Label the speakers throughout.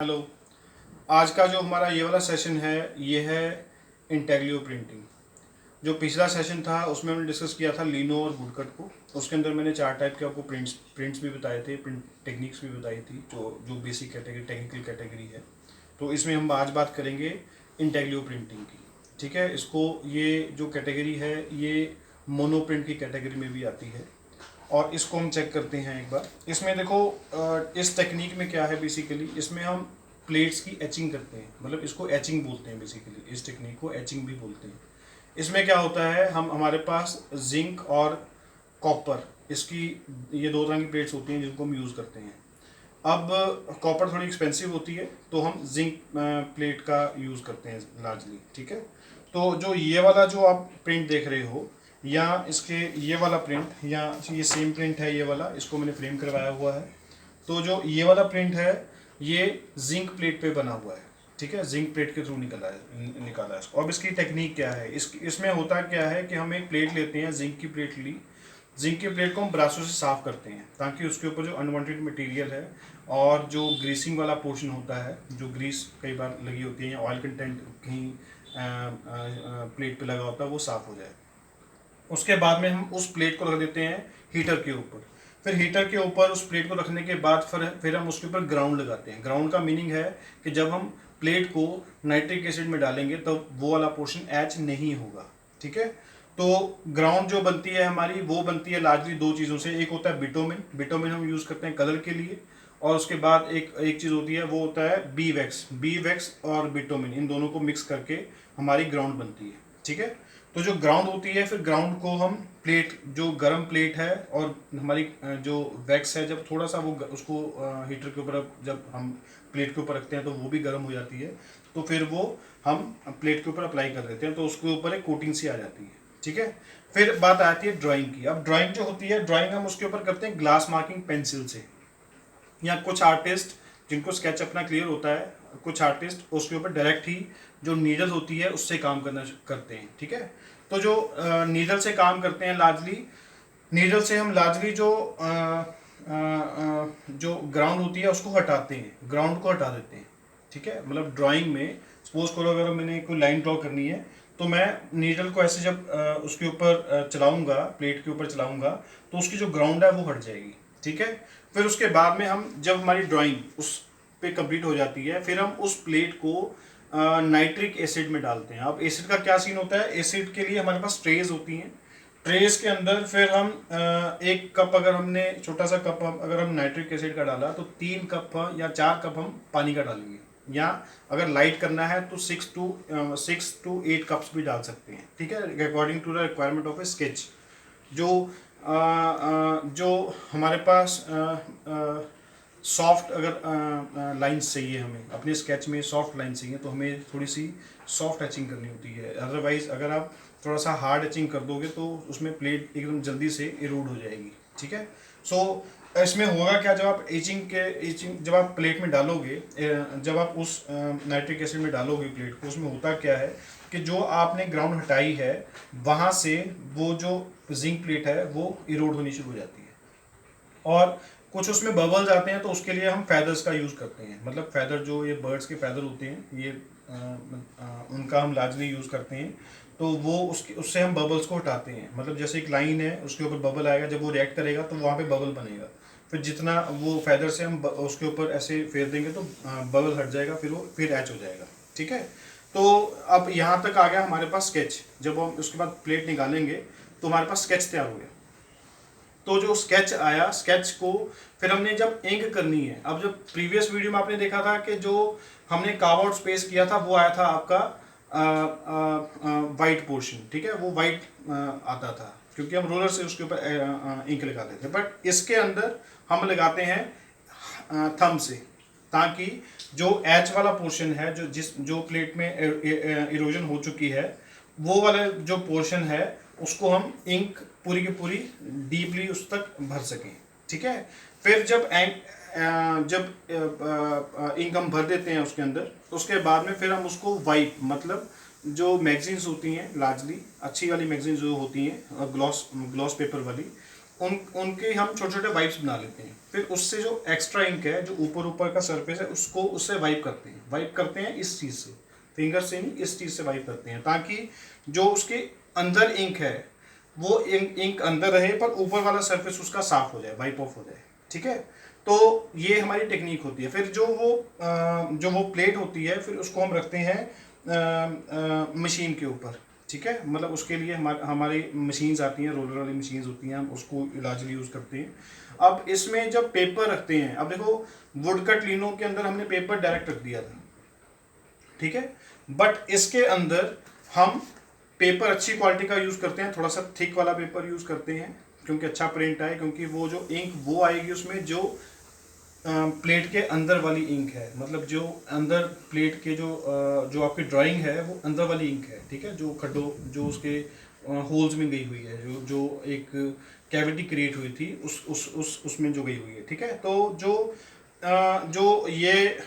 Speaker 1: Hello. आज का जो हमारा ये वाला सेशन है ये है इंटेग्लियो प्रिंटिंग। जो पिछला सेशन था उसमें हमने डिस्कस किया था लिनो और वुडकट को। उसके अंदर मैंने 4 टाइप के आपको प्रिंट्स भी बताए थे, प्रिंट टेक्निक्स भी बताई थी, जो बेसिक कैटेगरी टेक्निकल कैटेगरी है। तो इसमें हम आज बात करेंगे इंटेग्लियो प्रिंटिंग की। ठीक है, इसको ये जो कैटेगरी है ये मोनो प्रिंट की कैटेगरी में भी आती है। और इसको हम चेक करते हैं एक बार। इसमें देखो, इस टेक्निक में क्या है बेसिकली, इसमें हम प्लेट्स की एचिंग करते हैं, मतलब इसको एचिंग बोलते हैं बेसिकली, इस टेक्निक को एचिंग भी बोलते हैं। इसमें क्या होता है, हमारे पास जिंक और कॉपर, इसकी ये दो तरह की प्लेट्स होती हैं जिनको हम यूज़ करते हैं। अब कॉपर थोड़ी एक्सपेंसिव होती है तो हम जिंक प्लेट का यूज़ करते हैं लार्जली। ठीक है, तो जो ये वाला जो आप प्रिंट देख रहे हो या इसके ये वाला प्रिंट या ये सेम प्रिंट है, ये वाला इसको मैंने फ्रेम करवाया हुआ है। तो जो ये वाला प्रिंट है ये जिंक प्लेट पे बना हुआ है। ठीक है, जिंक प्लेट के थ्रू निकाला है इसको। अब इसकी टेक्निक क्या है, इसमें होता क्या है कि हम एक प्लेट लेते हैं, जिंक की प्लेट ली। जिंक की प्लेट को हम ब्राशों से साफ करते हैं ताकि उसके ऊपर जो अनवांटेड मटेरियल है और जो ग्रीसिंग वाला पोर्शन होता है, जो ग्रीस कई बार लगी होती है या ऑयल कंटेंट कहीं प्लेट पे लगा होता है, वो साफ हो जाए। उसके बाद में हम उस प्लेट को रख देते हैं हीटर के ऊपर। फिर हीटर के ऊपर उस प्लेट को रखने के बाद फिर हम उसके ऊपर ग्राउंड लगाते हैं। ग्राउंड का मीनिंग है कि जब हम प्लेट को नाइट्रिक एसिड में डालेंगे तब तो वो वाला पोर्शन एच नहीं होगा। ठीक है, तो ग्राउंड जो बनती है हमारी, वो बनती है लार्जली दो चीज़ों से। एक होता है बिटोमिन, बिटोमिन हम यूज़ करते हैं कलर के लिए। और उसके बाद एक चीज़ होती है, वो होता है बी वैक्स। बी वैक्स और बिटोमिन, इन दोनों को मिक्स करके हमारी ग्राउंड बनती है। ठीक है, तो जो ग्राउंड होती है, फिर ग्राउंड को हम प्लेट, जो गरम प्लेट है और हमारी जो वैक्स है, जब थोड़ा सा वो उसको हीटर के ऊपर जब हम प्लेट के ऊपर रखते हैं तो वो भी गर्म हो जाती है। तो फिर वो हम प्लेट के ऊपर अप्लाई कर देते हैं तो उसके ऊपर एक कोटिंग सी आ जाती है। ठीक है, फिर बात आती है ड्राइंग की। अब ड्राइंग जो होती है, ड्राइंग हम उसके ऊपर करते हैं ग्लास मार्किंग पेंसिल से, या कुछ आर्टिस्ट जिनको स्केच अपना क्लियर होता है, कुछ आर्टिस्ट उसके ऊपर डायरेक्ट ही जो नीडल होती है उससे काम करते हैं। ठीक है, तो जो नीडल से काम करते हैं लार्जली, नीडल से हम लार्जली जो ग्राउंड होती है उसको हटाते हैं, ग्राउंड को हटा देते हैं। ठीक है, मतलब ड्राइंग में सपोज करो अगर मैंने कोई लाइन ड्रॉ करनी है तो मैं नीडल को ऐसे जब उसके ऊपर चलाऊंगा, प्लेट के ऊपर चलाऊंगा, तो उसकी जो ग्राउंड है वो हट जाएगी। ठीक है, फिर उसके बाद में हम जब हमारी ड्राइंग उस पे कंप्लीट हो जाती है, फिर हम उस प्लेट को नाइट्रिक एसिड में डालते हैं। अब एसिड का क्या सीन होता है, एसिड के लिए हमारे पास ट्रेज होती हैं। ट्रेस के अंदर फिर हम एक कप, अगर हमने छोटा सा कप अगर हम नाइट्रिक एसिड का डाला तो 3 कप या 4 कप हम पानी का डालेंगे, या अगर लाइट करना है तो 6 to 8 कप्स भी डाल सकते हैं। ठीक है, according to the requirement of a sketch. जो हमारे पास सॉफ्ट अगर लाइंस चाहिए, हमें अपने स्केच में सॉफ्ट लाइन चाहिए तो हमें थोड़ी सी सॉफ्ट एचिंग करनी होती है। अदरवाइज अगर आप थोड़ा सा हार्ड एचिंग कर दोगे तो उसमें प्लेट एकदम जल्दी से इरोड हो जाएगी। ठीक है, सो इसमें होगा क्या, जब आप एचिंग जब आप प्लेट में डालोगे, जब आप उस नाइट्रिक एसिड में डालोगे प्लेट को, उसमें होता क्या है कि जो आपने ग्राउंड हटाई है वहाँ से वो जो जिंक प्लेट है वो इरोड होनी शुरू हो जाती है और कुछ उसमें बबल्स आते हैं। तो उसके लिए हम फैदर्स का यूज़ करते हैं, मतलब फैदर जो ये बर्ड्स के फैदर होते हैं, ये उनका हम लार्जली यूज़ करते हैं। तो वो उससे हम बबल्स को हटाते हैं। मतलब जैसे एक लाइन है, उसके ऊपर बबल आएगा, जब वो रिएक्ट करेगा तो वहाँ पे बबल बनेगा। फिर जितना वो फैदर से हम उसके ऊपर ऐसे फेर देंगे तो बबल हट जाएगा, फिर वो फिर एच हो जाएगा। ठीक है, तो अब यहाँ तक आ गया हमारे पास स्केच। जब हम उसके बाद प्लेट निकालेंगे तो हमारे पास स्केच तैयार हो गया। तो जो स्केच आया, स्केच को फिर हमने जब इंक करनी है, अब जब प्रीवियस वीडियो में आपने देखा था कि जो हमने कार्व आउट स्पेस किया था वो आया था आपका वाइट पोर्शन। ठीक है, वो वाइट आता था क्योंकि हम रोलर से उसके ऊपर इंक लगाते थे। बट इसके अंदर हम लगाते हैं थंब से, ताकि जो एच वाला पोर्शन है, जो प्लेट में इरोजन हो चुकी है, वो वाला जो पोर्शन है उसको हम इंक पूरी की पूरी डीपली उस तक भर सकें। ठीक है, फिर जब इंक हम भर देते हैं उसके अंदर, उसके बाद में फिर हम उसको वाइप, मतलब जो मैगजीन्स होती हैं लार्जली अच्छी वाली मैगजीन्स जो होती हैं ग्लॉस पेपर वाली, उनके हम छोटे छोटे वाइप्स बना लेते हैं। फिर उससे जो एक्स्ट्रा इंक है, जो ऊपर ऊपर का सरफेस है, उसको उससे वाइप करते हैं इस चीज़ से, फिंगर से नहीं, इस चीज़ से वाइप करते हैं, ताकि जो उसके अंदर इंक है वो इंक अंदर रहे, पर ऊपर वाला सरफेस उसका साफ हो जाए, वाइप ऑफ हो जाए। ठीक है, तो ये हमारी टेक्निक होती है। फिर जो वो प्लेट होती है, फिर उसको हम रखते हैं मशीन के ऊपर। ठीक है, मतलब उसके लिए हमारी मशीन्स आती हैं, रोलर वाली मशीन्स होती हैं, हम उसको इलाजली यूज़ करते हैं। अब इसमें जब पेपर रखते हैं, अब देखो वुड कट लिनो के अंदर हमने पेपर डायरेक्ट रख दिया था, ठीक है, बट इसके अंदर हम पेपर अच्छी क्वालिटी का यूज़ करते हैं, थोड़ा सा थिक वाला पेपर यूज़ करते हैं, क्योंकि अच्छा प्रिंट आए, क्योंकि वो जो इंक वो आएगी उसमें जो प्लेट के अंदर वाली इंक है, मतलब जो अंदर प्लेट के जो आपकी ड्राइंग है वो अंदर वाली इंक है। ठीक है, जो खड्डों, जो उसके होल्स में गई हुई है, जो एक कैविटी क्रिएट हुई थी उसमें जो गई हुई है। ठीक है, तो जो ये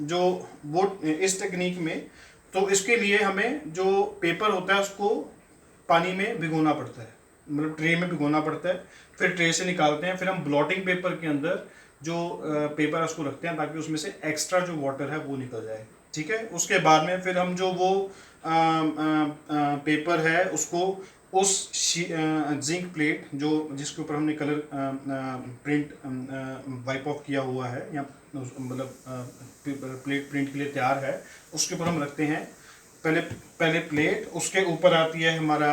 Speaker 1: जो वो इस टेक्निक में, तो इसके लिए हमें जो पेपर होता है उसको पानी में भिगोना पड़ता है, मतलब ट्रे में भिगोना पड़ता है, फिर ट्रे से निकालते हैं, फिर हम ब्लॉटिंग पेपर के अंदर जो पेपर है उसको रखते हैं, ताकि उसमें से एक्स्ट्रा जो वाटर है वो निकल जाए। ठीक है, उसके बाद में फिर हम जो वो पेपर है उसको उस जिंक प्लेट जो जिसके ऊपर हमने कलर प्रिंट वाइप ऑफ किया हुआ है, या मतलब प्लेट प्रिंट के लिए तैयार है, उसके ऊपर हम रखते हैं। पहले प्लेट, उसके ऊपर आती है हमारा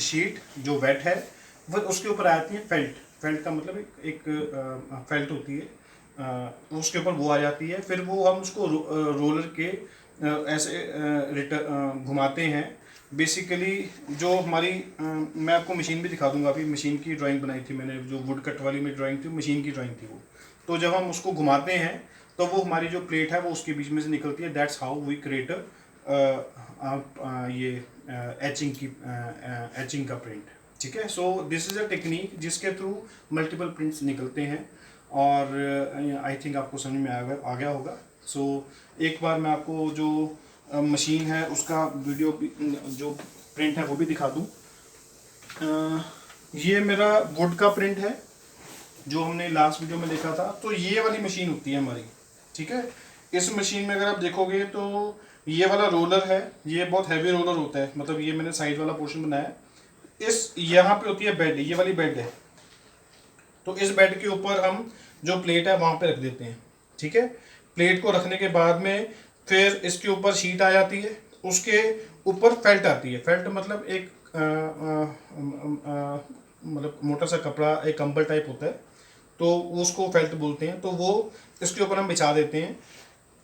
Speaker 1: शीट जो वेट है, फिर उसके ऊपर आती है फेल्ट का मतलब एक फेल्ट होती है, उसके ऊपर वो आ जाती है। फिर वो हम उसको रोलर के ऐसे घुमाते हैं। बेसिकली जो हमारी मैं आपको मशीन भी दिखा दूंगा, अभी मशीन की ड्राइंग बनाई थी मैंने, जो वुड कट वाली में ड्राइंग थी, मशीन की ड्राइंग थी वो। तो जब हम उसको घुमाते हैं तो वो हमारी जो प्लेट है वो उसके बीच में से निकलती है। दैट्स हाउ वी क्रिएट ये एचिंग का प्रिंट। ठीक है, so this is a technique जिसके थ्रू मल्टीपल प्रिंट्स निकलते हैं, और आई थिंक आपको समझ में आ गया होगा। सो एक बार मैं आपको जो मशीन है उसका वीडियो जो प्रिंट है वो भी दिखा दूँ। ये मेरा वुड का प्रिंट है जो हमने लास्ट वीडियो में देखा था। तो ये वाली मशीन होती है हमारी। ठीक है, इस मशीन में अगर आप देखोगे तो ये वाला रोलर है, ये बहुत हैवी रोलर होता है, मतलब ये मैंने साइड वाला पोर्शन बनाया है। इस यहाँ पे होती है बेड, ये वाली बेड है, तो इस बेड के ऊपर हम जो प्लेट है वहाँ पे रख देते हैं। ठीक है, प्लेट को रखने के बाद में फिर इसके ऊपर शीट आ जाती है, उसके ऊपर फेल्ट आती है। फेल्ट मतलब एक मतलब मोटा सा कपड़ा, एक कंबल टाइप होता है, तो उसको फेल्ट बोलते हैं। तो वो इसके ऊपर हम बिछा देते हैं।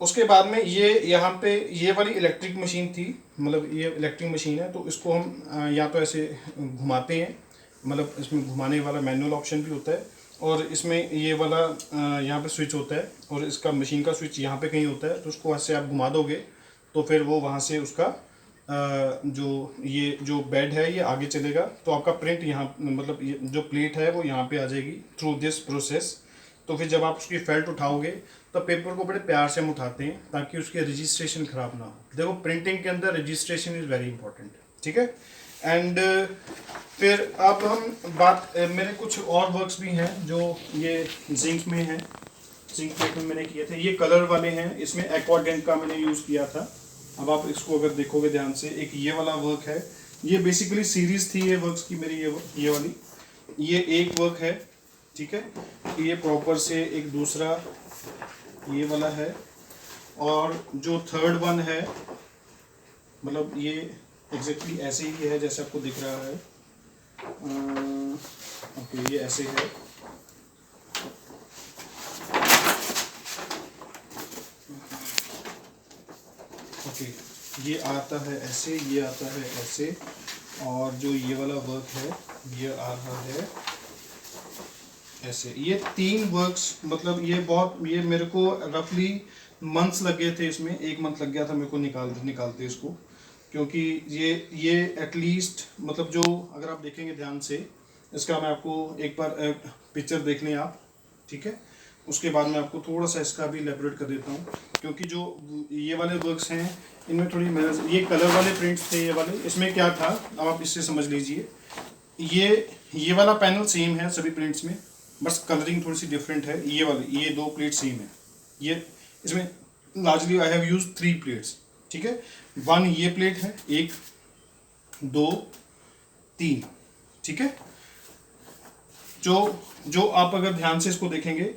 Speaker 1: उसके बाद में ये यहाँ पे ये वाली इलेक्ट्रिक मशीन थी, मतलब ये इलेक्ट्रिक मशीन है, तो इसको हम या तो ऐसे घुमाते हैं, मतलब इसमें घुमाने वाला मैनुअल ऑप्शन भी होता है, और इसमें ये वाला यहाँ पे स्विच होता है, और इसका मशीन का स्विच यहाँ पे कहीं होता है। तो उसको ऐसे आप घुमा दोगे तो फिर वो वहाँ से उसका जो बेड है ये आगे चलेगा, तो आपका प्रिंट यहाँ, मतलब ये जो प्लेट है वो यहाँ पे आ जाएगी थ्रू दिस प्रोसेस। तो फिर जब आप उसकी फेल्ट उठाओगे तो पेपर को बड़े प्यार से हम उठाते हैं, ताकि उसकी रजिस्ट्रेशन ख़राब ना हो। देखो प्रिंटिंग के अंदर रजिस्ट्रेशन इज़ वेरी इंपॉर्टेंट। ठीक है, एंड फिर अब हम मेरे कुछ और वर्क्स भी हैं जो ये जिंक में हैं, जिंक प्लेट में मैंने किए थे। ये कलर वाले हैं, इसमें एक्वाडेंट का मैंने यूज़ किया था। अब आप इसको अगर देखोगे ध्यान से, एक ये वाला वर्क है, ये बेसिकली सीरीज थी ये वर्क्स की मेरी, ये वाली, ये एक वर्क है। ठीक है, ये प्रॉपर से एक दूसरा ये वाला है, और जो थर्ड वन है, मतलब ये एग्जैक्टली ऐसे ही है जैसे आपको दिख रहा है। ओके, ये ऐसे है। ओके, ये आता है ऐसे, ये आता है ऐसे, और जो ये वाला वर्क है ये आ रहा है ऐसे। ये 3 वर्क्स, मतलब ये मेरे को रफली मंथ्स लग गए थे इसमें, 1 मंथ लग गया था मेरे को निकालते इसको, क्योंकि ये एटलीस्ट, मतलब जो अगर आप देखेंगे ध्यान से, इसका मैं आपको एक बार पिक्चर देख लें आप। ठीक है, उसके बाद मैं आपको थोड़ा सा इसका भी एलेबोरेट कर देता हूँ, क्योंकि जो ये वाले वर्क्स हैं इनमें थोड़ी मेहनत। ये कलर वाले प्रिंट्स थे ये वाले, इसमें क्या था अब आप इससे समझ लीजिए। ये वाला पैनल सेम है सभी प्रिंट्स में, बस कलरिंग थोड़ी सी डिफरेंट है। ये 2 प्लेट सेम है। ये इसमें largely I have use 3 plates, ठीक है। 1 ये प्लेट है, 1 2 3, ठीक है। जो आप अगर ध्यान से इसको देखेंगे,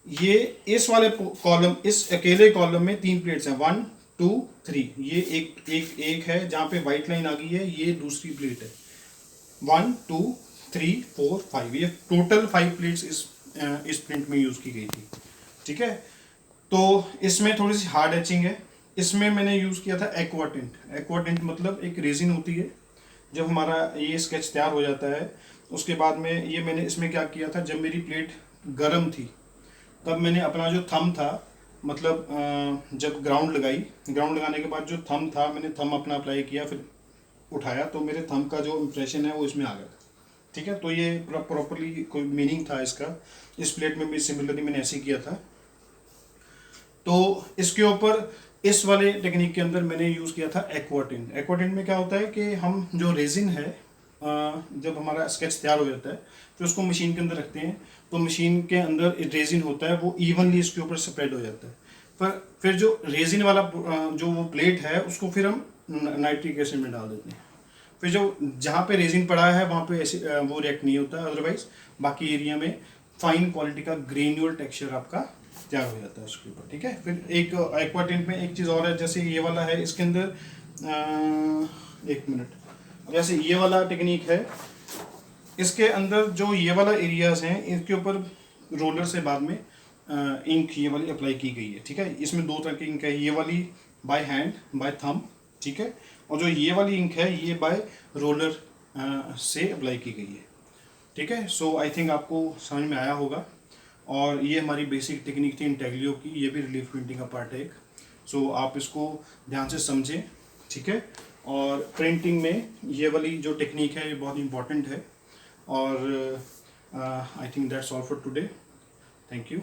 Speaker 1: ये इस वाले कॉलम, इस अकेले कॉलम में 3 प्लेट्स हैं, 1 2 3। ये एक है जहाँ पे वाइट लाइन आ गई है, ये दूसरी प्लेट है। 1 2 3 4 5, ये टोटल 5 प्लेट्स इस प्रिंट में यूज की गई थी, ठीक है। तो इसमें थोड़ी सी हार्ड एचिंग है। इसमें मैंने यूज किया था एक्वा टिंट। एक्वा टिंट मतलब एक रेजिन होती है। जब हमारा ये स्केच तैयार हो जाता है, उसके बाद में ये मैंने इसमें क्या किया था, जब मेरी प्लेट गर्म थी तब मैंने अपना जो थंब था, मतलब जब ग्राउंड लगाने के बाद जो थंब था, मैंने थंब अपना अप्लाई किया, फिर उठाया, तो मेरे थंब का जो इम्प्रेशन है वो इसमें आ गया था, ठीक है। तो ये प्रॉपरली कोई मीनिंग था इसका। इस प्लेट में भी सिमिलरली मैंने ऐसे किया था। तो इसके ऊपर इस वाले टेक्निक के अंदर मैंने यूज़ किया था एक्वा टिंट। एक्वा टिंट में क्या होता है कि हम जो रेजिन है, जब हमारा स्केच तैयार हो जाता है फिर उसको मशीन के अंदर रखते हैं, तो मशीन के अंदर रेजिन होता है वो इवनली इसके ऊपर स्प्रेड हो जाता है। पर फिर जो रेजिन वाला जो वो प्लेट है उसको फिर हम नाइट्रिक एसिड में डाल देते हैं। फिर जो जहाँ पे रेजिन पड़ा है वहाँ पे ऐसे वो रिएक्ट नहीं होता, अदरवाइज बाकी एरिया में फाइन क्वालिटी का ग्रेन्यूल टेक्सचर आपका तैयार हो जाता है उसके ऊपर, ठीक है। फिर एक एक्वा टिंट में एक चीज़ और है, जैसे ये वाला है, इसके अंदर एक मिनट, जैसे ये वाला टेक्निक है, इसके अंदर जो ये वाला एरियाज हैं इनके ऊपर रोलर से बाद में इंक ये वाली अप्लाई की गई है, ठीक है। इसमें 2 तरह की इंक है, ये वाली बाय हैंड, बाय थंब, ठीक है, और जो ये वाली इंक है ये बाय रोलर से अप्लाई की गई है, ठीक है। सो आई थिंक आपको समझ में आया होगा। और ये हमारी बेसिक टेक्निक थी इंटेग्लियो की, ये भी रिलीफ प्रिंटिंग का पार्ट है एक। सो आप इसको ध्यान से समझें, ठीक है। और प्रिंटिंग में ये वाली जो टेक्निक है ये बहुत इंपॉर्टेंट है। और I think that's all for today. Thank you.